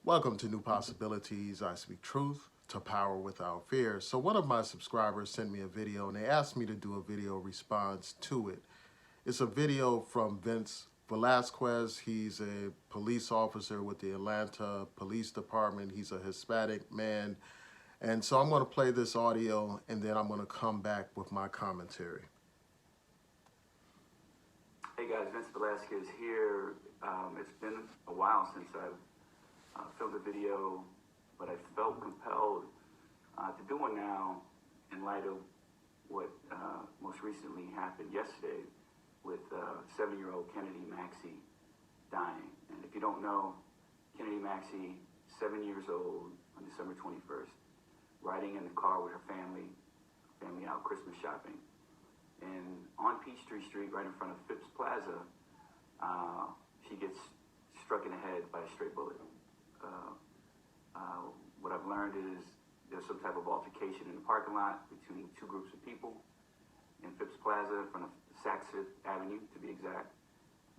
Welcome to New Possibilities. I speak truth to power without fear. So one of my subscribers sent me a video and they asked me to do a video response to it. It's a video from Velazquez. He's a police officer with the Atlanta Police Department. He's a Hispanic man. And so I'm going to play this audio and then I'm going to come back with my commentary. Hey guys, Vince Velazquez here. It's been a while since I've filmed a video, but I felt compelled to do one now in light of what most recently happened yesterday with 7-year-old Kennedy Maxie dying. And if you don't know, Kennedy Maxie, 7 years old on December 21st, riding in the car with her family out Christmas shopping. And on Peachtree Street, right in front of Phipps Plaza, she gets struck in the head by a stray bullet. What I've learned is there's some type of altercation in the parking lot between two groups of people in Phipps Plaza in front of Saxford Avenue, to be exact.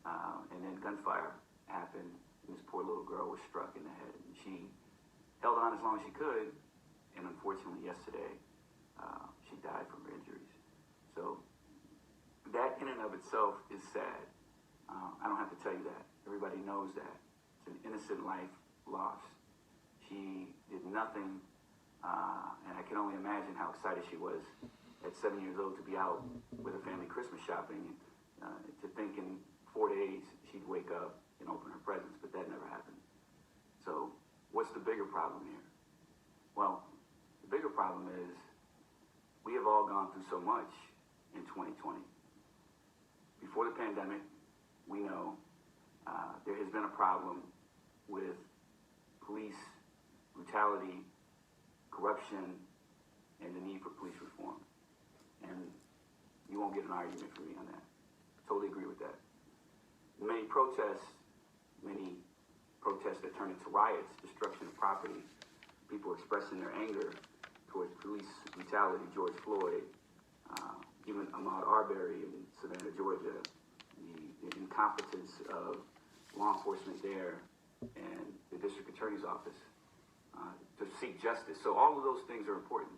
And then gunfire happened, and this poor little girl was struck in the head. And she held on as long as she could, and unfortunately yesterday, she died from her injuries. So that in and of itself is sad. I don't have to tell you that. Everybody knows that. It's an innocent life lost. She did nothing, and I can only imagine how excited she was at 7 years old to be out with her family Christmas shopping, to think in 4 days she'd wake up and open her presents, but that never happened. So what's the bigger problem here? Well, the bigger problem is we have all gone through so much in 2020. Before the pandemic, we know there has been a problem with police brutality, corruption, and the need for police reform. And you won't get an argument from me on that. I totally agree with that. Many protests that turn into riots, destruction of property, people expressing their anger towards police brutality, George Floyd, even Ahmaud Arbery in Savannah, Georgia, the incompetence of law enforcement there and the district attorney's office to seek justice. So all of those things are important,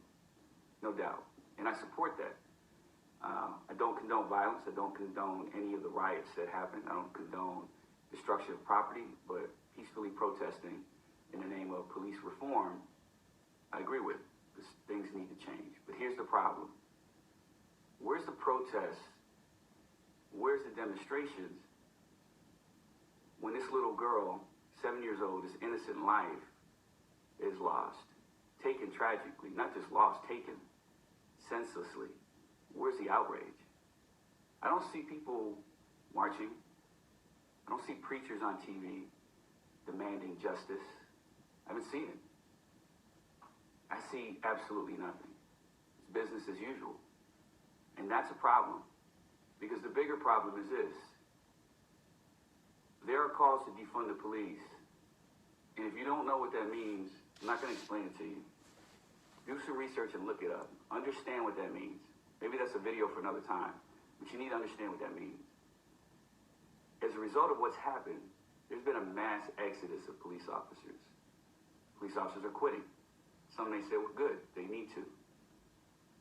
no doubt. And I support that. I don't condone violence. I don't condone any of the riots that happened. I don't condone destruction of property, but peacefully protesting in the name of police reform, I agree with, because things need to change. But here's the problem. Where's the protests? Where's the demonstrations when this little girl, 7 years old, this innocent life is lost, taken tragically, not just lost, taken senselessly? Where's the outrage? I don't see people marching. I don't see preachers on TV demanding justice. I haven't seen it. I see absolutely nothing. It's business as usual. And that's a problem, because the bigger problem is this. There are calls to defund the police, and if you don't know what that means, I'm not going to explain it to you. Do some research and look it up. Understand what that means. Maybe that's a video for another time, but you need to understand what that means. As a result of what's happened, there's been a mass exodus of police officers. Police officers are quitting. Some may say, well, good, they need to.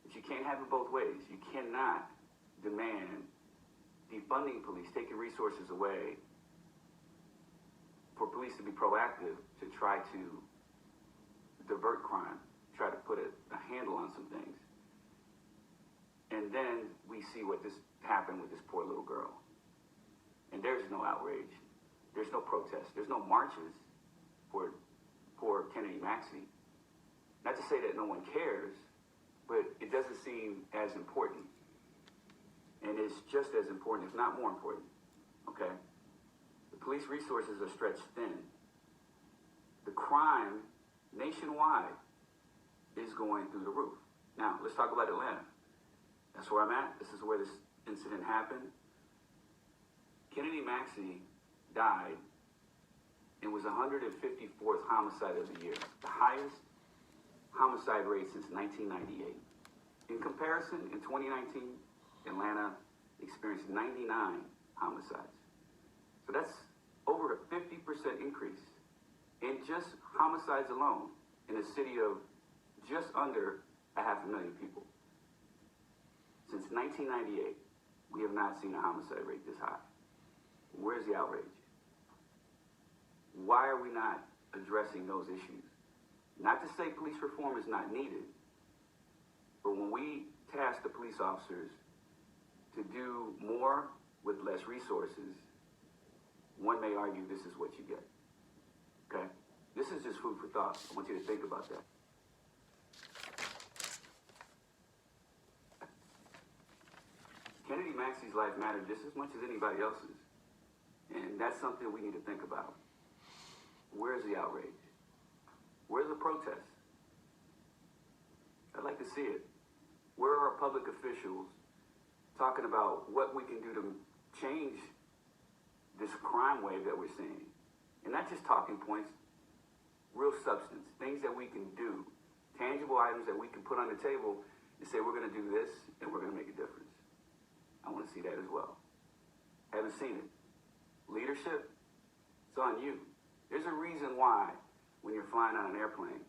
But you can't have it both ways. You cannot demand defunding police, taking resources away for police to be proactive to try to divert crime, try to put a handle on some things. And then we see what this happened with this poor little girl. And there's no outrage. There's no protest. There's no marches for poor Kennedy Maxie. Not to say that no one cares, but it doesn't seem as important. And it's just as important, if not more important, okay? The police resources are stretched thin. The crime nationwide is going through the roof. Now, let's talk about Atlanta. That's where I'm at. This is where this incident happened. Kennedy Maxie died and was 154th homicide of the year, the highest homicide rate since 1998. In comparison, in 2019, Atlanta experienced 99 homicides. So that's over a 50% increase in just homicides alone in a city of just under 500,000 people. Since 1998, we have not seen a homicide rate this high. Where's the outrage? Why are we not addressing those issues? Not to say police reform is not needed, but when we task the police officers to do more with less resources, one may argue this is what you get. Okay? This is just food for thought. I want you to think about that. Kennedy Maxie's life mattered just as much as anybody else's. And that's something we need to think about. Where's the outrage? Where's the protest? I'd like to see it. Where are our public officials talking about what we can do to change this crime wave that we're seeing? And not just talking points, real substance, things that we can do, tangible items that we can put on the table and say we're going to do this and we're going to make a difference. I want to see that as well. Haven't seen it. Leadership, it's on you. There's a reason why when you're flying on an airplane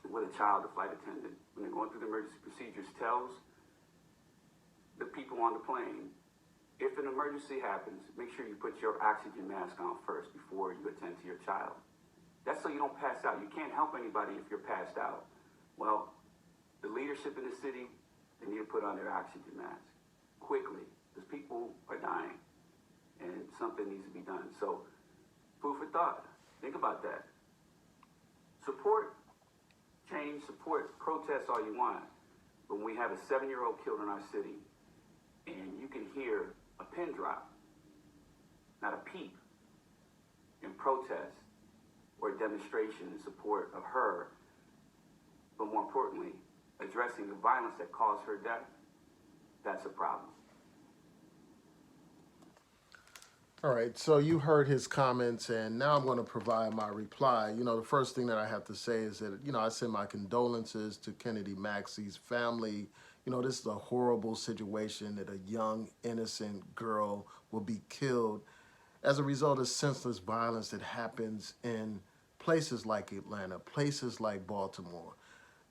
with a child, the flight attendant, when they're going through the emergency procedures, tells the people on the plane, if an emergency happens, make sure you put your oxygen mask on first before you attend to your child. That's so you don't pass out. You can't help anybody if you're passed out. Well, the leadership in the city, they need to put on their oxygen mask quickly because people are dying and something needs to be done. So, food for thought. Think about that. Support change, support protest all you want. But when we have a 7-year-old killed in our city and you can hear a pin drop, not a peep, in protest or demonstration in support of her, but more importantly, addressing the violence that caused her death, that's a problem. All right, so you heard his comments, and now I'm going to provide my reply. You know, the first thing that I have to say is that, I send my condolences to Kennedy Maxie's family. This is a horrible situation that a young, innocent girl will be killed as a result of senseless violence that happens in places like Atlanta, places like Baltimore.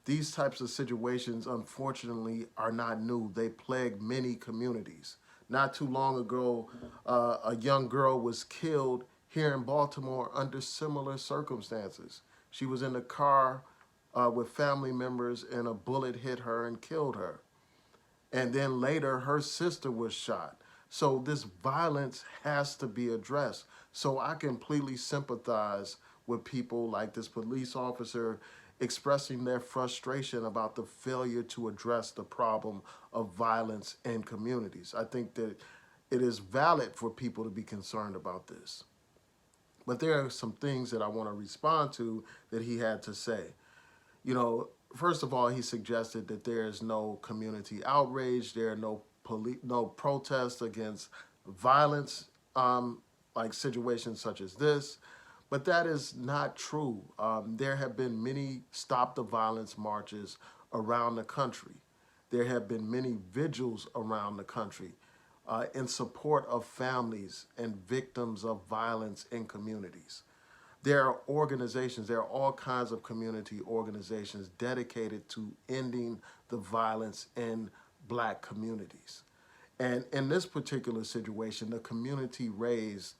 These types of situations, unfortunately, are not new. They plague many communities. Not too long ago, a young girl was killed here in Baltimore under similar circumstances. She was in a car with family members and a bullet hit her and killed her. And then later, her sister was shot. So this violence has to be addressed. So I completely sympathize with people like this police officer expressing their frustration about the failure to address the problem of violence in communities. I think that it is valid for people to be concerned about this. But there are some things that I want to respond to that he had to say. First of all, he suggested that there is no community outrage, there are no protests against violence, like situations such as this. But that is not true. There have been many Stop the Violence marches around the country. There have been many vigils around the country in support of families and victims of violence in communities. There are organizations, there are all kinds of community organizations dedicated to ending the violence in Black communities. And in this particular situation, the community raised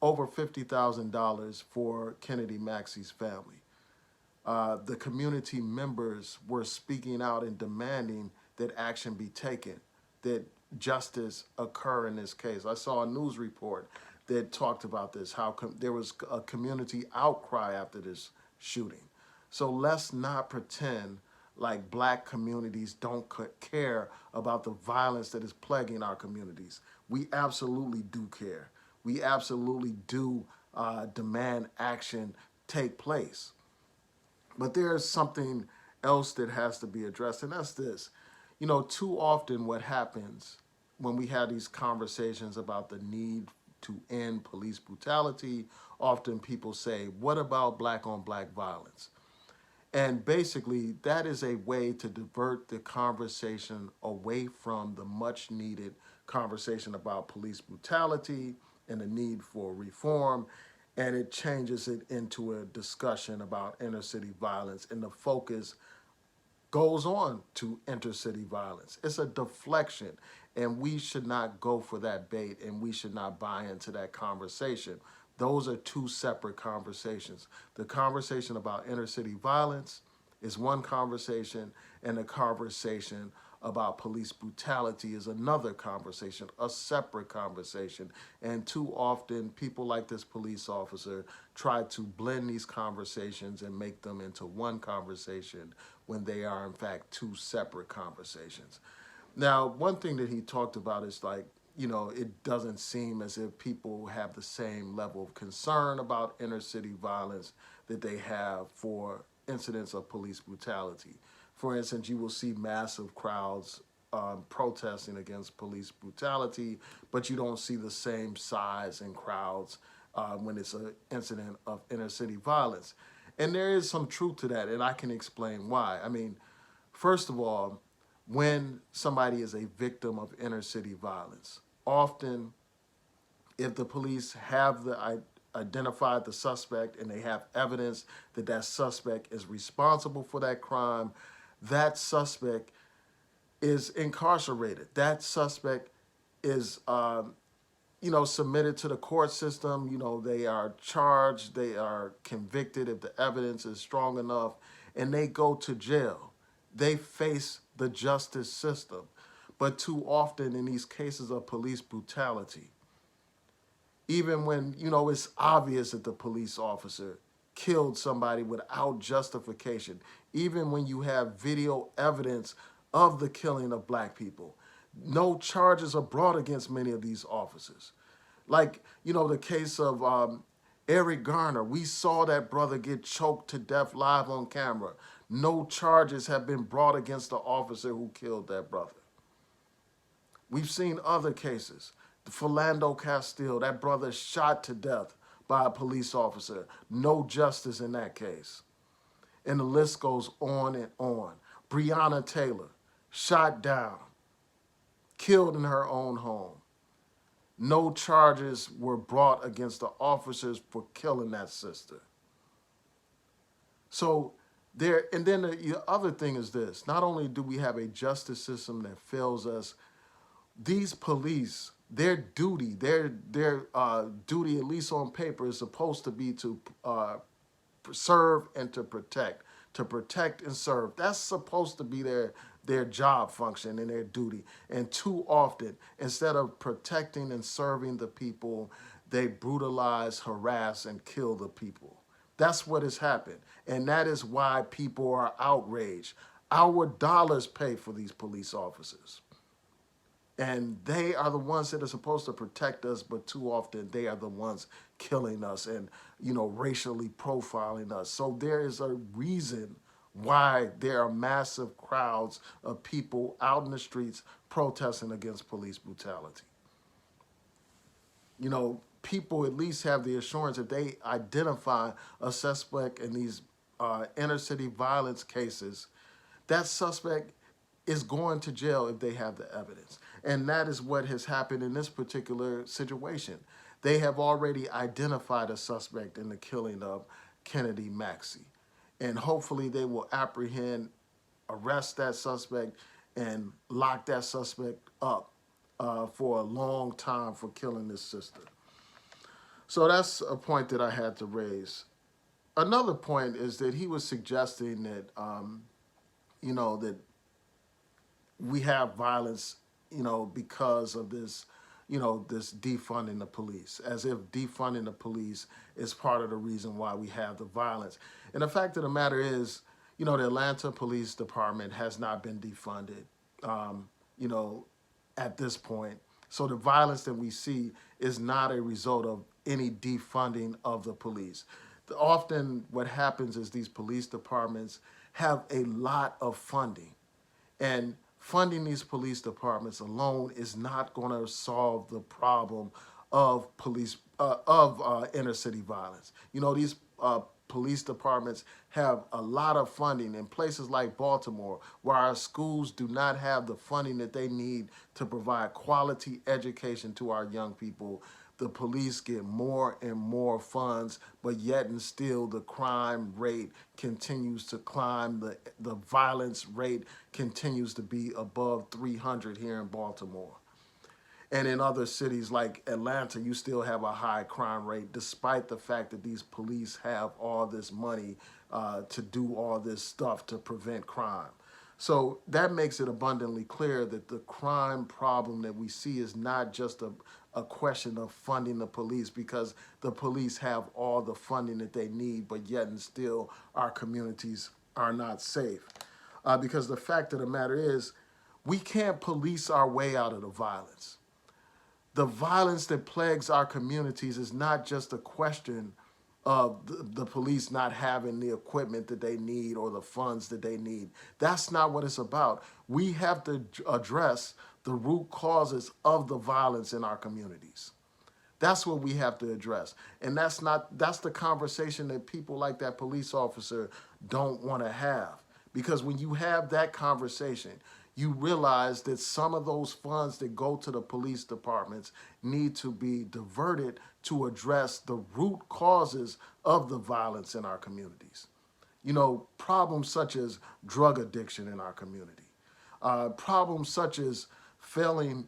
over $50,000 for Kennedy Maxie's family. The community members were speaking out and demanding that action be taken, that justice occur in this case. I saw a news report that talked about this, how there was a community outcry after this shooting. So let's not pretend like Black communities don't care about the violence that is plaguing our communities. We absolutely do care. We absolutely do demand action take place. But there's something else that has to be addressed, and that's this. Too often what happens when we have these conversations about the need to end police brutality, often people say, what about Black-on-Black violence? And basically, that is a way to divert the conversation away from the much-needed conversation about police brutality and the need for reform, and it changes it into a discussion about inner city violence, and the focus goes on to intercity violence. It's a deflection, and we should not go for that bait, and we should not buy into that conversation. Those are two separate conversations. The conversation about inner city violence is one conversation, and the conversation about police brutality is another conversation, a separate conversation. And too often, people like this police officer try to blend these conversations and make them into one conversation when they are, in fact, two separate conversations. Now, one thing that he talked about is like, it doesn't seem as if people have the same level of concern about inner city violence that they have for incidents of police brutality. For instance, you will see massive crowds protesting against police brutality, but you don't see the same size in crowds when it's an incident of inner city violence. And there is some truth to that, and I can explain why. I mean, first of all, when somebody is a victim of inner city violence, often if the police have identified the suspect and they have evidence that that suspect is responsible for that crime, that suspect is incarcerated. That suspect is, submitted to the court system. They are charged, they are convicted if the evidence is strong enough, and they go to jail. They face the justice system. But too often in these cases of police brutality, even when, it's obvious that the police officer killed somebody without justification, even when you have video evidence of the killing of black people, no charges are brought against many of these officers. Like, the case of Eric Garner, we saw that brother get choked to death live on camera. No charges have been brought against the officer who killed that brother. We've seen other cases. Philando Castile, that brother shot to death by a police officer. No justice in that case. And the list goes on and on. Breonna Taylor, shot down, killed in her own home. No charges were brought against the officers for killing that sister. So and then the other thing is this: not only do we have a justice system that fails us, these police, their duty, their duty, at least on paper, is supposed to be to serve and to protect and serve. That's supposed to be their job function and their duty. And too often, instead of protecting and serving the people, they brutalize, harass, and kill the people. That's what has happened. And that is why people are outraged. Our dollars pay for these police officers. And they are the ones that are supposed to protect us, but too often they are the ones killing us and, racially profiling us. So there is a reason why there are massive crowds of people out in the streets protesting against police brutality. People at least have the assurance that they identify a suspect in these inner city violence cases, that suspect is going to jail if they have the evidence. And that is what has happened in this particular situation. They have already identified a suspect in the killing of Kennedy Maxie. And hopefully they will apprehend, arrest that suspect, and lock that suspect up for a long time for killing this sister. So that's a point that I had to raise. Another point is that he was suggesting that, that we have violence, because of this, this defunding the police, as if defunding the police is part of the reason why we have the violence. And the fact of the matter is, the Atlanta Police Department has not been defunded, at this point. So the violence that we see is not a result of any defunding of the police. Often what happens is these police departments have a lot of funding, and funding these police departments alone is not going to solve the problem of inner city violence. These police departments have a lot of funding in places like Baltimore, where our schools do not have the funding that they need to provide quality education to our young people. the police get more and more funds, but yet and still the crime rate continues to climb. The violence rate continues to be above 300 here in Baltimore. And in other cities like Atlanta, you still have a high crime rate, despite the fact that these police have all this money to do all this stuff to prevent crime. So that makes it abundantly clear that the crime problem that we see is not just a question of funding the police, because the police have all the funding that they need, but yet and still our communities are not safe. Because the fact of the matter is, we can't police our way out of the violence. The violence that plagues our communities is not just a question of the police not having the equipment that they need or the funds that they need. That's not what it's about. We have to address the root causes of the violence in our communities. That's what we have to address. And that's the conversation that people like that police officer don't want to have. Because when you have that conversation, you realize that some of those funds that go to the police departments need to be diverted to address the root causes of the violence in our communities. You know, problems such as drug addiction in our community, problems such as failing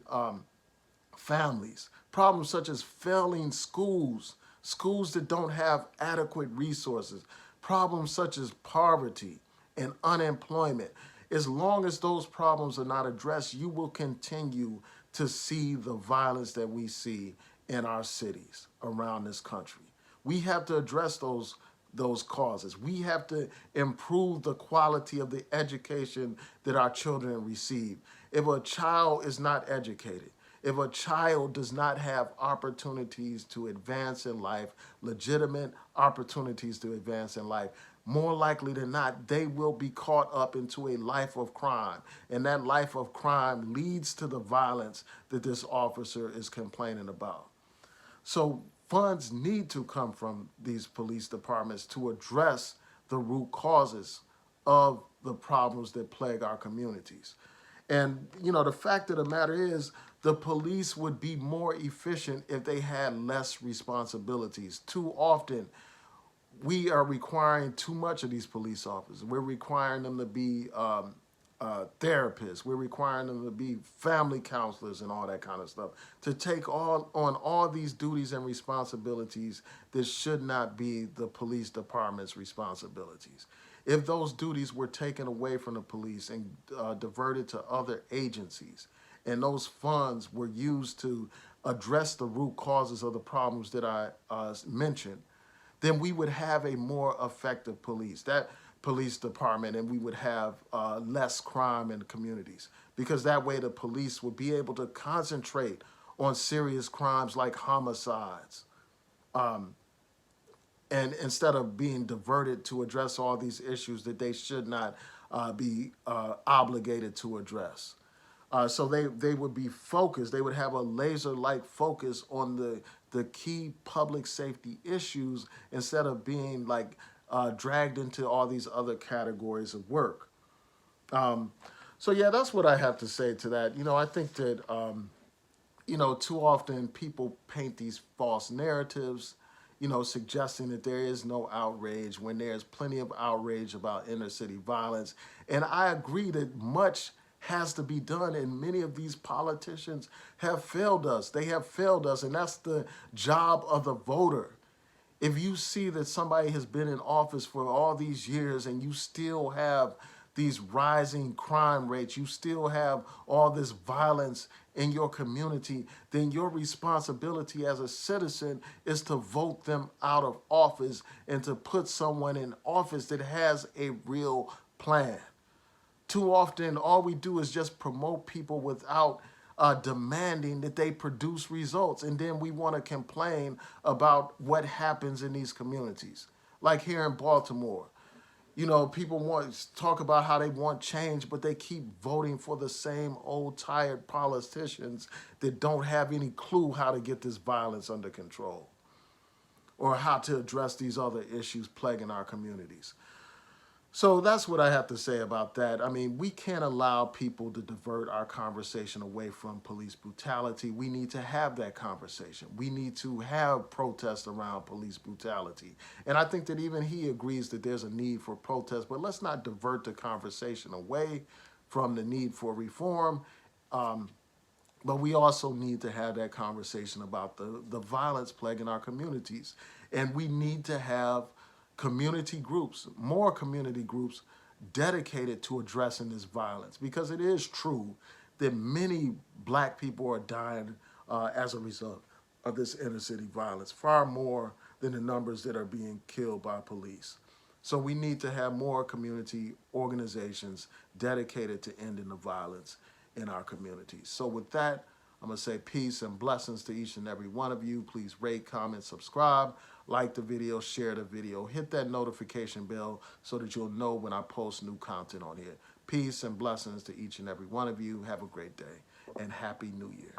families, problems such as failing schools, schools that don't have adequate resources, problems such as poverty and unemployment. As long as those problems are not addressed, you will continue to see the violence that we see in our cities around this country. We have to address those causes. We have to improve the quality of the education that our children receive. If a child is not educated, if a child does not have opportunities to advance in life, legitimate opportunities to advance in life, more likely than not, they will be caught up into a life of crime. And that life of crime leads to the violence that this officer is complaining about. So funds need to come from these police departments to address the root causes of the problems that plague our communities. And, you know, the fact of the matter is, the police would be more efficient if they had less responsibilities. Too often, we are requiring too much of these police officers. We're requiring them to be therapists. We're requiring them to be family counselors and all that kind of stuff, to take on all these duties and responsibilities that should not be the police department's responsibilities. If those duties were taken away from the police and diverted to other agencies, and those funds were used to address the root causes of the problems that I mentioned, then we would have a more effective police department, and we would have less crime in the communities. Because that way the police would be able to concentrate on serious crimes like homicides, and instead of being diverted to address all these issues that they should not be obligated to address. So they would be focused. They would have a laser-like focus on the key public safety issues instead of being like dragged into all these other categories of work. So yeah, that's what I have to say to that. You know, I think that, you know, too often people paint these false narratives, you know, suggesting that there is no outrage when there's plenty of outrage about inner city violence. And I agree that much has to be done, and many of these politicians have failed us. They have failed us, and that's the job of the voter. If you see that somebody has been in office for all these years and you still have these rising crime rates, you still have all this violence in your community, then your responsibility as a citizen is to vote them out of office and to put someone in office that has a real plan. Too often, all we do is just promote people without demanding that they produce results. And then we want to complain about what happens in these communities. Like here in Baltimore, you know, people want to talk about how they want change, but they keep voting for the same old tired politicians that don't have any clue how to get this violence under control or how to address these other issues plaguing our communities. So that's what I have to say about that. I mean, we can't allow people to divert our conversation away from police brutality. We need to have that conversation. We need to have protests around police brutality. And I think that even he agrees that there's a need for protest, but let's not divert the conversation away from the need for reform. But we also need to have that conversation about the violence plaguing our communities. And we need to have community groups, more community groups dedicated to addressing this violence, because it is true that many black people are dying as a result of this inner city violence, far more than the numbers that are being killed by police. So we need to have more community organizations dedicated to ending the violence in our communities. So with that, I'm going to say peace and blessings to each and every one of you. Please rate, comment, subscribe, like the video, share the video, hit that notification bell so that you'll know when I post new content on here. Peace and blessings to each and every one of you. Have a great day and Happy New Year.